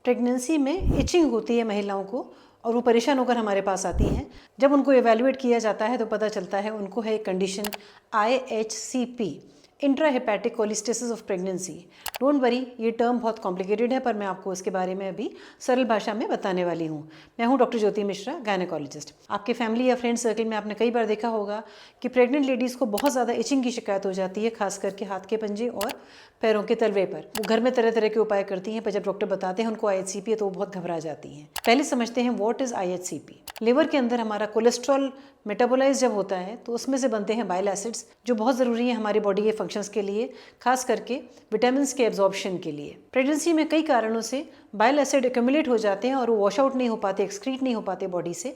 Pregnancy में etching होती है महिलाओं को और वो परेशान होकर हमारे पास आती हैं। जब उनको एवेल्युएट किया जाता है तो पता चलता है उनको है एक condition IHCP, intra hepatic कोलिस्टेसिस of pregnancy. Don't worry, ये टर्म बहुत कॉम्प्लिकेटेड है पर मैं आपको इसके बारे में अभी सरल भाषा में बताने वाली हूँ। मैं हूँ डॉक्टर ज्योति मिश्रा, गायनेकोलॉजिस्ट। आपके फैमिली या फ्रेंड सर्कल में आपने कई बार देखा होगा कि प्रेग्नेंट लेडीज़ को बहुत ज़्यादा इचिंग की शिकायत हो जाती है, खास करके हाथ के पंजे और पैरों के तलवे पर। वो घर में तरह तरह के उपाय करती हैं, पर जब डॉक्टर बताते हैं उनको IHCP है तो वो बहुत घबरा जाती हैं। पहले समझते हैं व्हाट इज़ IHCP। लिवर के अंदर हमारा कोलेस्ट्रॉल मेटाबोलाइज जब होता है तो उसमें से बनते हैं बाइल एसिड्स, जो बहुत ज़रूरी है हमारी बॉडी के फंक्शंस के लिए, खास करके विटामिन के एब्जॉर्प्शन के लिए। प्रेगनेंसी में कई कारणों से बाइल एसिड एक्यूमुलेट हो जाते हैं और वो वॉश आउट नहीं हो पाते, एक्सक्रीट नहीं हो पाते बॉडी से।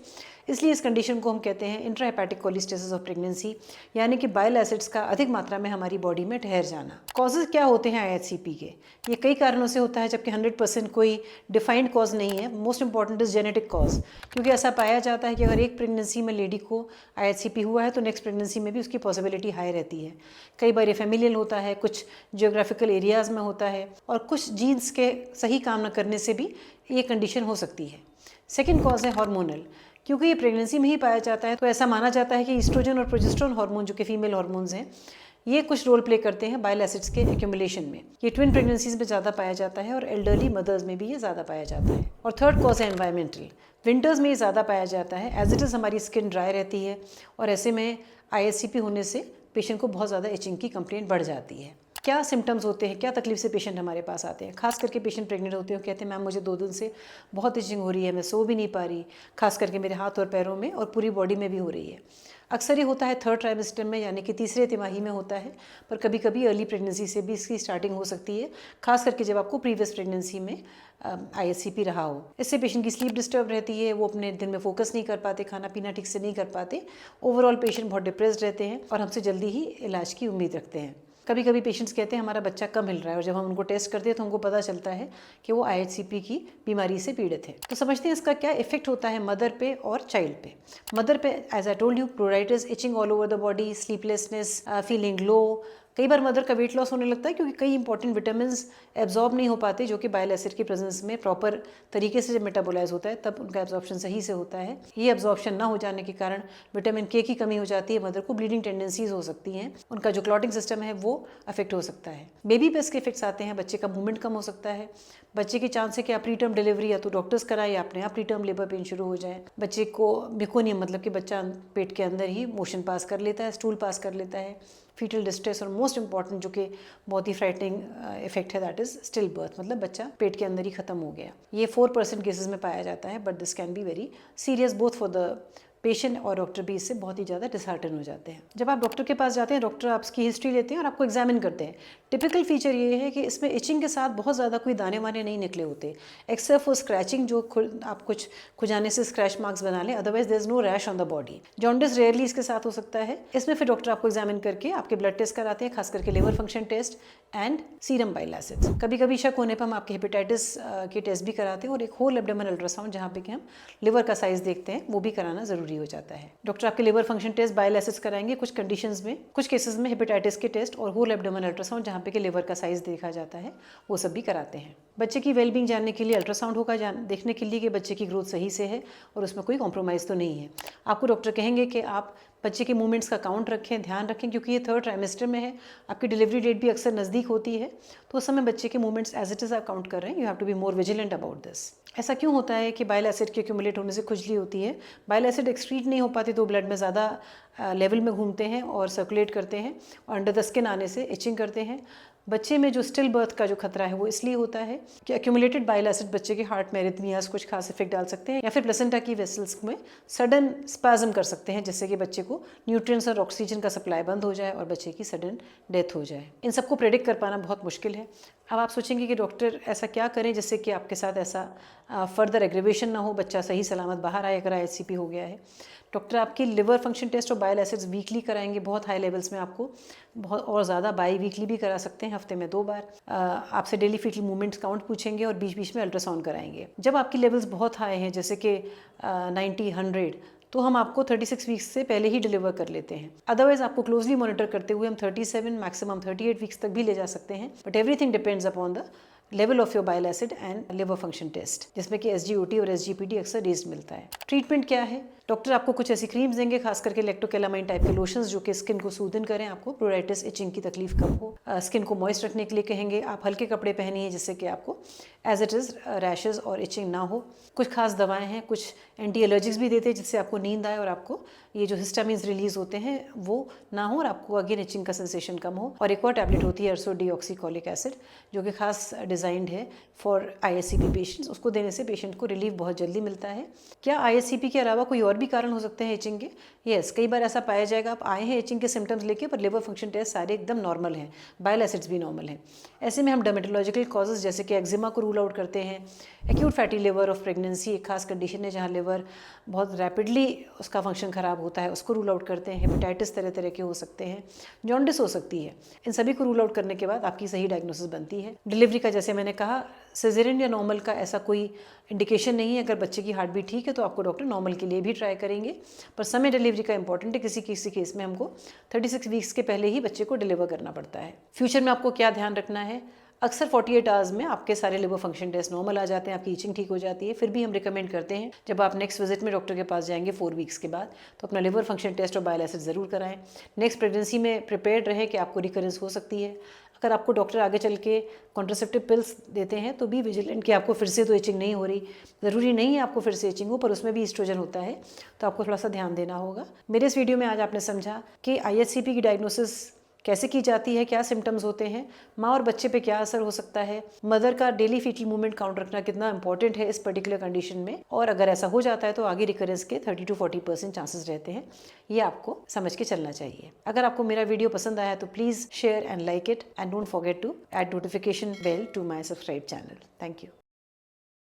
इसलिए इस कंडीशन को हम कहते हैं इंट्राहेपेटिक कोलिस्टेसिस ऑफ प्रेगनेंसी, यानी कि बाइल एसिड्स का अधिक मात्रा में हमारी बॉडी में ठहर जाना। कॉजेज क्या होते हैं IHCP के? ये कई कारणों से होता है, जबकि 100% कोई डिफाइंड कॉज नहीं है। Most important is genetic cause, क्योंकि ऐसा पाया जाता है कि अगर एक प्रेगनेंसी में लेडी को IHCP हुआ है तो नेक्स्ट प्रेगनेंसी में भी उसकी पॉसिबिलिटी हाई रहती है। कई बार ये फैमिलियल होता है, कुछ जियोग्राफिकल एरियाज़ में होता है, और कुछ जीन्स के सही काम न करने से भी ये कंडीशन हो सकती है। सेकेंड कॉज है हार्मोनल। क्योंकि ये प्रेगनेंसी में ही पाया जाता है तो ऐसा माना जाता है कि ईस्ट्रोजन और प्रोजेस्टेरोन हार्मोन, जो कि फीमेल हार्मोन्स हैं, ये कुछ रोल प्ले करते हैं बाइल एसिड्स के एक्यूमुलेशन में। ये ट्विन प्रेगनेंसीज में ज़्यादा पाया जाता है और एल्डरली मदर्स में भी ये ज़्यादा पाया जाता है। और थर्ड कॉज है एनवायरमेंटल। विंटर्स में ये ज़्यादा पाया जाता है। एज इट इज़ हमारी स्किन ड्राई रहती है और ऐसे में IHCP होने से पेशेंट को बहुत ज़्यादा इचिंग की कंप्लेंट बढ़ जाती है। क्या सिम्टम्स होते हैं, क्या तकलीफ से पेशेंट हमारे पास आते हैं? खास करके पेशेंट प्रेग्नेंट होते हैं, कहते हैं मैम मुझे 2 दिन से बहुत इचिंग हो रही है, मैं सो भी नहीं पा रही, खास करके मेरे हाथ और पैरों में और पूरी बॉडी में भी हो रही है। अक्सर ये होता है 3rd ट्राइमेस्टर में, यानी कि तीसरे तिमाही में होता है, पर कभी कभी अर्ली प्रेगनेंसी से भी इसकी स्टार्टिंग हो सकती है, खास करके जब आपको प्रीवियस प्रेगनेंसी में IHCP रहा हो। इससे पेशेंट की स्लीप डिस्टर्ब रहती है, वो अपने दिन में फोकस नहीं कर पाते, खाना पीना ठीक से नहीं कर पाते। ओवरऑल पेशेंट बहुत डिप्रेस्ड रहते हैं और हमसे जल्दी ही इलाज की उम्मीद रखते हैं। कभी कभी पेशेंट्स कहते हैं हमारा बच्चा कम हिल रहा है, और जब हम उनको टेस्ट करते हैं तो हमको पता चलता है कि वो IHCP की बीमारी से पीड़ित है। तो समझते हैं इसका क्या इफेक्ट होता है मदर पे और चाइल्ड पे। मदर पे, as I told you, pruritus, itching all over the body, sleeplessness, feeling low. कई बार मदर का वेट लॉस होने लगता है क्योंकि कई इंपॉर्टेंट विटामिन एब्जॉर्ब नहीं हो पाते, जो कि बाइल एसिड की प्रेजेंस में प्रॉपर तरीके से जब मेटाबोलाइज होता है तब उनका एब्जॉर्प्शन सही से होता है। ये एब्जॉर्प्शन ना हो जाने के कारण विटामिन K की कमी हो जाती है, मदर को ब्लीडिंग टेंडेंसीज हो सकती हैं, उनका जो क्लॉटिंग सिस्टम है वो अफेक्ट हो सकता है। बेबी पे इसके इफेक्ट्स आते हैं, बच्चे का मूवमेंट कम हो सकता है, बच्चे के चांस है कि आप प्री टर्म डिलीवरी या तो डॉक्टर्स कराए या अपने आप प्री टर्म लेबर पेन शुरू हो जाए। बच्चे को मेकोनियम, मतलब कि बच्चा पेट के अंदर ही मोशन पास कर लेता है, स्टूल पास कर लेता है। फीटल डिस्ट्रेस, और मोस्ट इंपॉर्टेंट जो कि बहुत ही फ्राइटनिंग इफेक्ट है, दैट इज स्टिल बर्थ, मतलब बच्चा पेट के अंदर ही खत्म हो गया। ये 4% केसेस में पाया जाता है, but this can be very serious both for the patient और डॉक्टर भी इससे बहुत ही ज़्यादा डिसहार्टन हो जाते हैं। जब आप डॉक्टर के पास जाते हैं, डॉक्टर आपकी हिस्ट्री लेते हैं और आपको एग्जामिन करते हैं। टिपिकल फीचर ये है कि इसमें इचिंग के साथ बहुत ज़्यादा कोई दाने वाने नहीं निकले होते, एक्सेप्ट फॉर स्क्रैचिंग, जो आप कुछ खुजाने से स्क्रैच मार्क्स बना लें, otherwise there is no rash on the body. Jaundice rarely इसके साथ हो सकता है। इसमें फिर डॉक्टर आपको एग्जामिन करके आपके ब्लड टेस्ट कराते हैं, खास करके liver function test and serum bile acids. कभी कभी शक होने पर हम आपके हेपेटाइटिस के टेस्ट भी कराते हैं, और एक होल एब्डोमेन अल्ट्रासाउंड जहाँ पे कि हम लिवर का साइज देखते हैं, वो भी कराना जरूरी हो जाता है। डॉक्टर आपके liver function test, bile acids कराएंगे, कुछ कंडीशंस में, कुछ केसेस में हेपेटाइटिस के टेस्ट और होल एब्डोमेन अल्ट्रासाउंड जहाँ पे कि लिवर का साइज देखा जाता है, वो सब भी कराते हैं। बच्चे की वेलबींग जानने के लिए अल्ट्रासाउंड होगा, देखने के लिए कि बच्चे की ग्रोथ सही से है और उसमें कोई कॉम्प्रोमाइज़ तो नहीं है। आपको डॉक्टर कहेंगे कि आप बच्चे के मूवमेंट्स का काउंट रखें, ध्यान रखें, क्योंकि ये 3rd ट्राइमेस्टर में है, आपकी डिलीवरी डेट भी अक्सर नज़दीक होती है, तो उस समय बच्चे के मूवमेंट्स एज इट इज़ आप काउंट कर रहे हैं। You have to be more vigilant about this. ऐसा क्यों होता है कि बाइल एसिड के एक्यूमुलेट होने से खुजली होती है? बाइल एसिड एक्सक्रीट नहीं हो पाती तो ब्लड में ज़्यादा लेवल में घूमते हैं और सर्कुलेट करते हैं, और अंडर द स्किन आने से इचिंग करते हैं। बच्चे में जो स्टिल बर्थ का जो खतरा है वो इसलिए होता है कि एक्यूमुलेटेड बाइल एसिड बच्चे के हार्ट में एरिथमियाज कुछ खास इफेक्ट डाल सकते हैं, या फिर प्लेसेंटा की वेसल्स में सडन स्पैज्म कर सकते हैं, जिससे कि बच्चे को न्यूट्रिएंट्स और ऑक्सीजन का सप्लाई बंद हो जाए और बच्चे की सडन डेथ हो जाए। इन सबको प्रेडिक्ट कर पाना बहुत मुश्किल है। अब आप सोचेंगे कि डॉक्टर ऐसा क्या करें जिससे कि आपके साथ ऐसा फर्दर एग्रीवेशन ना हो, बच्चा सही सलामत बाहर आए अगर IHCP हो गया है। डॉक्टर आपकी लिवर फंक्शन टेस्ट और बाइल एसिड्स वीकली कराएंगे, बहुत हाई लेवल्स में, आपको बहुत और ज़्यादा बाई वीकली भी करा सकते हैं, हफ्ते में 2 बार। आपसे डेली फीटल मूवमेंट्स काउंट पूछेंगे और बीच बीच में अल्ट्रासाउंड कराएंगे। जब आपकी लेवल्स बहुत हाई हैं, जैसे कि 90, 100, तो हम आपको 36 वीक्स से पहले ही डिलीवर कर लेते हैं। अदरवाइज आपको क्लोजली मॉनिटर करते हुए हम 37, मैक्सिमम 38 वीक्स तक भी ले जा सकते हैं, but everything depends upon the level of your bile acid and liver function test, जिसमें कि SGOT और SGPT अक्सर रेज्ड मिलता है। ट्रीटमेंट क्या है? डॉक्टर आपको कुछ ऐसी क्रीम्स देंगे, खास करके इलेक्ट्रोकेलामाइन टाइप के लोशंस, जो कि स्किन को सूदन करें, आपको प्रोराइटिस इचिंग की तकलीफ कम हो। स्किन को मॉइस्ट रखने के लिए कहेंगे। आप हल्के कपड़े पहनिए जिससे कि आपको एज इट इज़ रैशेज़ और इचिंग ना हो। कुछ खास दवाएं हैं, कुछ एंटी एलर्जिक्स भी देते हैं जिससे आपको नींद आए और आपको ये जो हिस्टामिन्स रिलीज होते हैं वो ना हो और आपको अगेन इचिंग का सेंसेशन कम हो। और एक और टैबलेट होती है अर्सोडीऑक्सीकोलिक एसिड, जो कि खास डिज़ाइंड है फॉर ISCP पेशेंट्स। उसको देने से पेशेंट को रिलीफ बहुत जल्दी मिलता है। क्या ISCP के अलावा कोई और भी कारण हो सकते हैं इचिंग के? यस, कई बार ऐसा पाया जाएगा, आप आए हैं इचिंग के सिम्टम्स लेके पर लिवर फंक्शन टेस्ट सारे एकदम नॉर्मल हैं, बाइल एसिड्स भी नॉर्मल हैं। ऐसे में हम डर्मेटोलॉजिकल कॉजेज जैसे कि एक्जिमा को रूल आउट करते हैं। Acute fatty liver of pregnancy एक खास कंडीशन है जहाँ लिवर बहुत रैपिडली उसका फंक्शन खराब होता है, उसको रूल आउट करते हैं। हेपेटाइटिस तरह तरह के हो सकते हैं, जॉन्डिस हो सकती है। इन सभी को रूल आउट करने के बाद आपकी सही डायग्नोसिस बनती है। डिलीवरी का जैसे मैंने कहा, सिजेरियन या नॉर्मल का ऐसा कोई इंडिकेशन नहीं है। अगर बच्चे की हार्ट बीट ठीक है तो आपको डॉक्टर नॉर्मल के लिए भी ट्राई करेंगे, पर समय डिलीवरी का इंपॉर्टेंट है। किसी किसी केस में हमको 36 वीक्स के पहले ही बच्चे को डिलीवर करना पड़ता है। फ्यूचर में आपको क्या ध्यान रखना है? अक्सर 48 आवर्स में आपके सारे लिवर फंक्शन टेस्ट नॉर्मल आ जाते हैं, आपकी इचिंग ठीक हो जाती है। फिर भी हम रिकमेंड करते हैं जब आप नेक्स्ट विजिट में डॉक्टर के पास जाएंगे 4 वीक्स के बाद, तो अपना लिवर फंक्शन टेस्ट और बाइल एसिड ज़रूर कराएं। नेक्स्ट प्रेगनेंसी में प्रिपेयर्ड रहें कि आपको रिकरेंस हो सकती है। अगर आपको डॉक्टर आगे चल के कॉन्ट्रासेप्टिव पिल्स देते हैं तो भी विजिलेंट कि आपको फिर से तो इचिंग नहीं हो रही। ज़रूरी नहीं है आपको फिर से इचिंग हो, पर उसमें भी एस्ट्रोजन होता है, तो आपको थोड़ा सा ध्यान देना होगा। मेरे इस वीडियो में आज आपने समझा कि ISCP की डायग्नोसिस कैसे की जाती है, क्या सिम्टम्स होते हैं, माँ और बच्चे पे क्या असर हो सकता है, मदर का डेली फीटल मूवमेंट काउंट रखना कितना इंपॉर्टेंट है इस पर्टिकुलर कंडीशन में, और अगर ऐसा हो जाता है तो आगे रिकरेंस के 30 to 40% चांसेस रहते हैं। ये आपको समझ के चलना चाहिए। अगर आपको मेरा वीडियो पसंद आया तो please share and like it, and don't forget to add notification bell to my subscribe channel. Thank you.